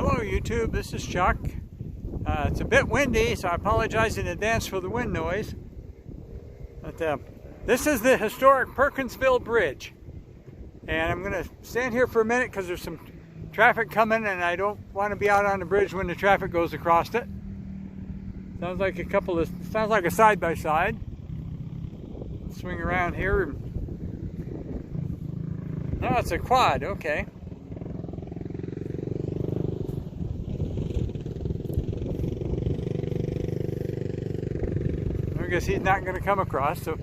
Hello YouTube, this is Chuck. It's a bit windy, so I apologize in advance for the wind noise. But this is the historic Perkinsville Bridge. And I'm going to stand here for a minute because there's some traffic coming and I don't want to be out on the bridge when the traffic goes across it. Sounds like a side-by-side. Swing around here. No, it's a quad, okay. I guess he's not going to come across. So,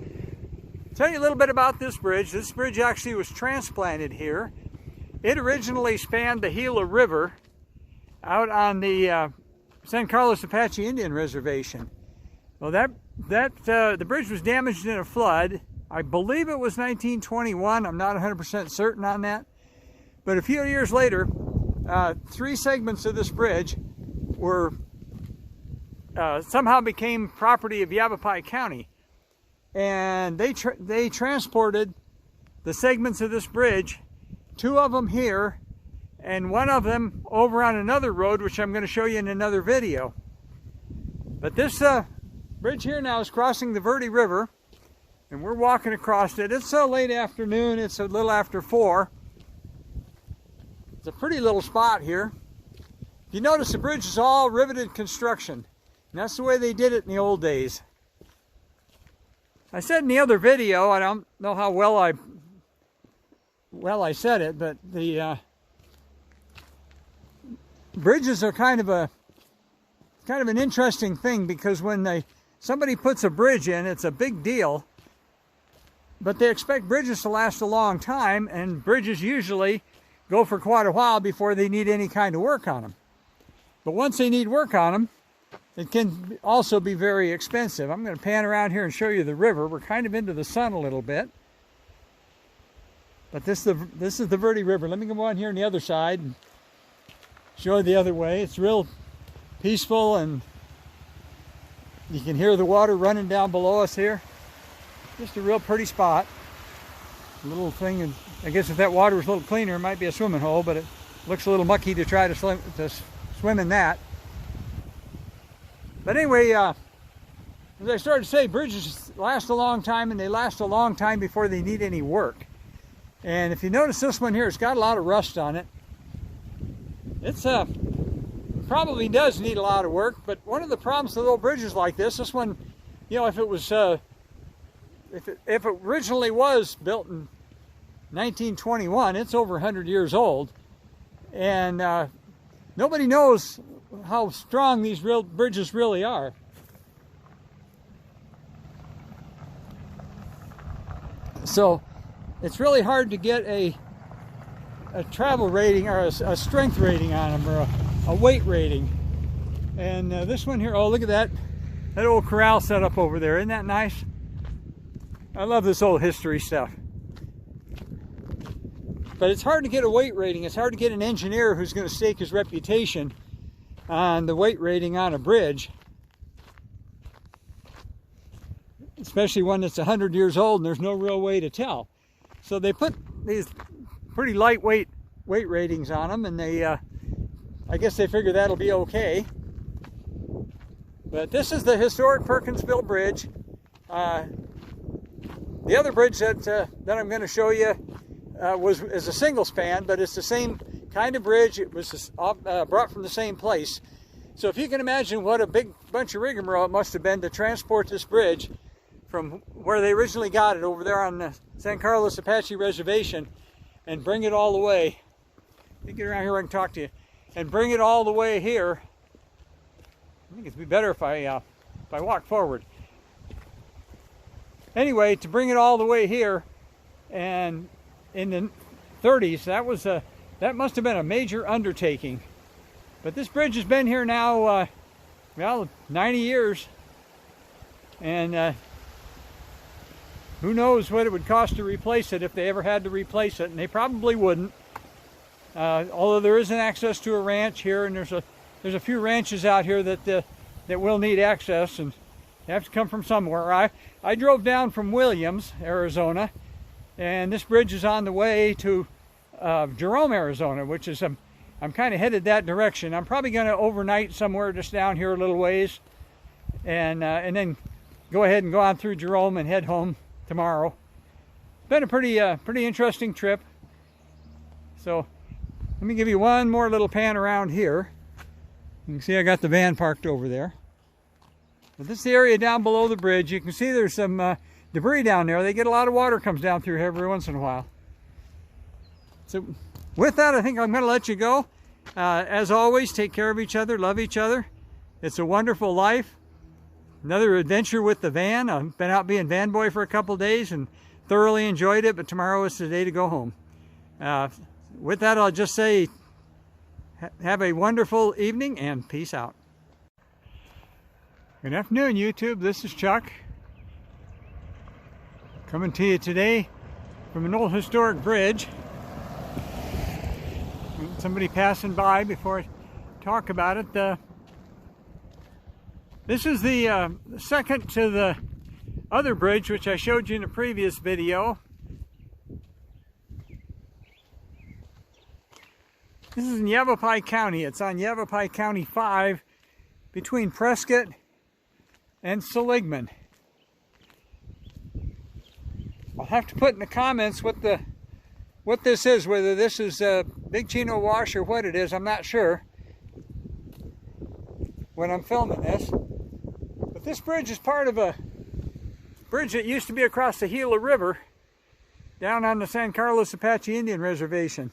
tell you a little bit about this bridge. This bridge actually was transplanted here. It originally spanned the Gila River out on the San Carlos Apache Indian Reservation. Well, the bridge was damaged in a flood. I believe it was 1921. I'm not 100% certain on that. But a few years later, 3 segments of this bridge were somehow became property of Yavapai County, and they transported the segments of this bridge, 2 of them here and 1 of them over on another road, which I'm going to show you in another video. But this bridge here now is crossing the Verde River, and we're walking across it. It's a late afternoon. It's a little after 4. It's a pretty little spot here. If you notice, the bridge is all riveted construction. And that's the way they did it in the old days. I said in the other video, I don't know how well I said it, but the bridges are kind of an interesting thing, because when somebody puts a bridge in, it's a big deal. But they expect bridges to last a long time, and bridges usually go for quite a while before they need any kind of work on them. But once they need work on them, it can also be very expensive. I'm going to pan around here and show you the river. We're kind of into the sun a little bit. But this is the Verde River. Let me go on here on the other side and show you the other way. It's real peaceful, and you can hear the water running down below us here. Just a real pretty spot. A little thing, and I guess if that water was a little cleaner, it might be a swimming hole, but it looks a little mucky to try to swim in that. But anyway, as I started to say, bridges last a long time, and they last a long time before they need any work. And if you notice this one here, it's got a lot of rust on it. It's probably does need a lot of work, but one of the problems with old bridges like this one, you know, if it originally was built in 1921, it's over 100 years old, and nobody knows how strong these bridges really are. So it's really hard to get a travel rating or a strength rating on them, or a weight rating. And this one here, oh, look at that old corral set up over there. Isn't that nice? I love this old history stuff. But it's hard to get a weight rating. It's hard to get an engineer who's going to stake his reputation on the weight rating on a bridge, especially one that's 100 years old and there's no real way to tell. So they put these pretty lightweight weight ratings on them, and they I guess they figure that'll be okay. But this is the historic Perkinsville Bridge. The other bridge that I'm going to show you is a single span, but it's the same kind of bridge. It was brought from the same place. So if you can imagine what a big bunch of rigmarole it must have been to transport this bridge from where they originally got it over there on the San Carlos Apache Reservation and bring it all the way. Let me get around here where I can talk to you. And bring it all the way here. I think it'd be better if I walk forward. Anyway, to bring it all the way here, and in the 30s, that must have been a major undertaking. But this bridge has been here now, well, 90 years. And who knows what it would cost to replace it if they ever had to replace it. And they probably wouldn't. Although there is an access to a ranch here, and there's a few ranches out here that will need access, and they have to come from somewhere. I drove down from Williams, Arizona, and this bridge is on the way to Jerome, Arizona, which is I'm kind of headed that direction. I'm probably going to overnight somewhere just down here a little ways, and then go ahead and go on through Jerome and head home tomorrow. Been a pretty interesting trip. So let me give you one more little pan around here. You can see I got the van parked over there. But this is the area down below the bridge. You can see there's some debris down there. They get a lot of water comes down through here every once in a while. So with that, I think I'm going to let you go. As always, take care of each other, love each other. It's a wonderful life. Another adventure with the van. I've been out being van boy for a couple days and thoroughly enjoyed it, but tomorrow is the day to go home. With that, I'll just say have a wonderful evening and peace out. Good afternoon, YouTube. This is Chuck, coming to you today from an old historic bridge. Somebody passing by before I talk about it. This is the second to the other bridge, which I showed you in a previous video. This is in Yavapai County. It's on Yavapai County 5 between Prescott and Seligman. I'll have to put in the comments what this is, whether this is Big Chino Wash or what it is. I'm not sure when I'm filming this. But this bridge is part of a bridge that used to be across the Gila River down on the San Carlos Apache Indian Reservation.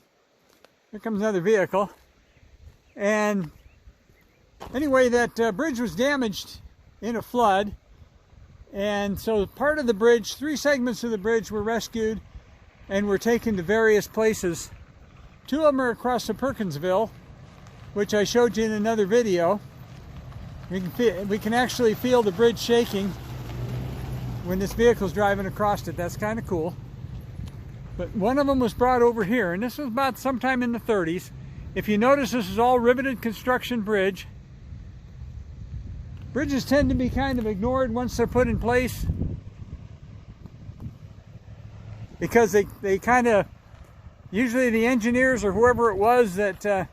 Here comes another vehicle. And anyway, that bridge was damaged in a flood. And so part of the bridge, 3 segments of the bridge were rescued and were taken to various places. 2 of them are across the Perkinsville, which I showed you in another we can actually feel the bridge shaking when this vehicle's driving across it. That's kind of cool. But one of them was brought over here, and this was about sometime in the 30s. If you notice, this is all riveted construction bridge. Bridges tend to be kind of ignored once they're put in place, because they kind of, usually the engineers or whoever it was that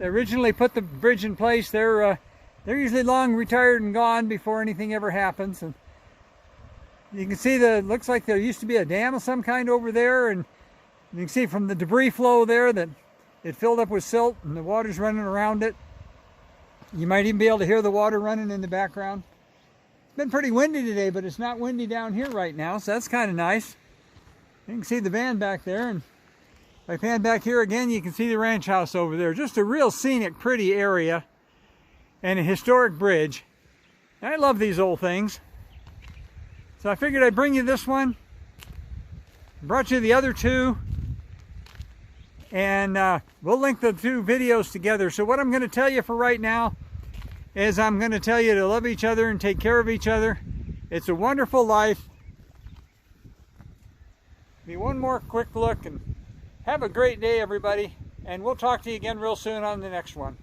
originally put the bridge in place, they're usually long retired and gone before anything ever happens. And you can see looks like there used to be a dam of some kind over there, and you can see from the debris flow there that it filled up with silt and the water's running around it. You might even be able to hear the water running in the background. It's been pretty windy today, but it's not windy down here right now, so that's kind of nice. You can see the van back there, and if I pan back here again, you can see the ranch house over there. Just a real scenic, pretty area, and a historic bridge. I love these old things. So I figured I'd bring you this one. Brought you the other 2. And we'll link the 2 videos together. So what I'm going to tell you for right now is I'm going to tell you to love each other and take care of each other. It's a wonderful life. Be one more quick look, and have a great day, everybody. And we'll talk to you again real soon on the next one.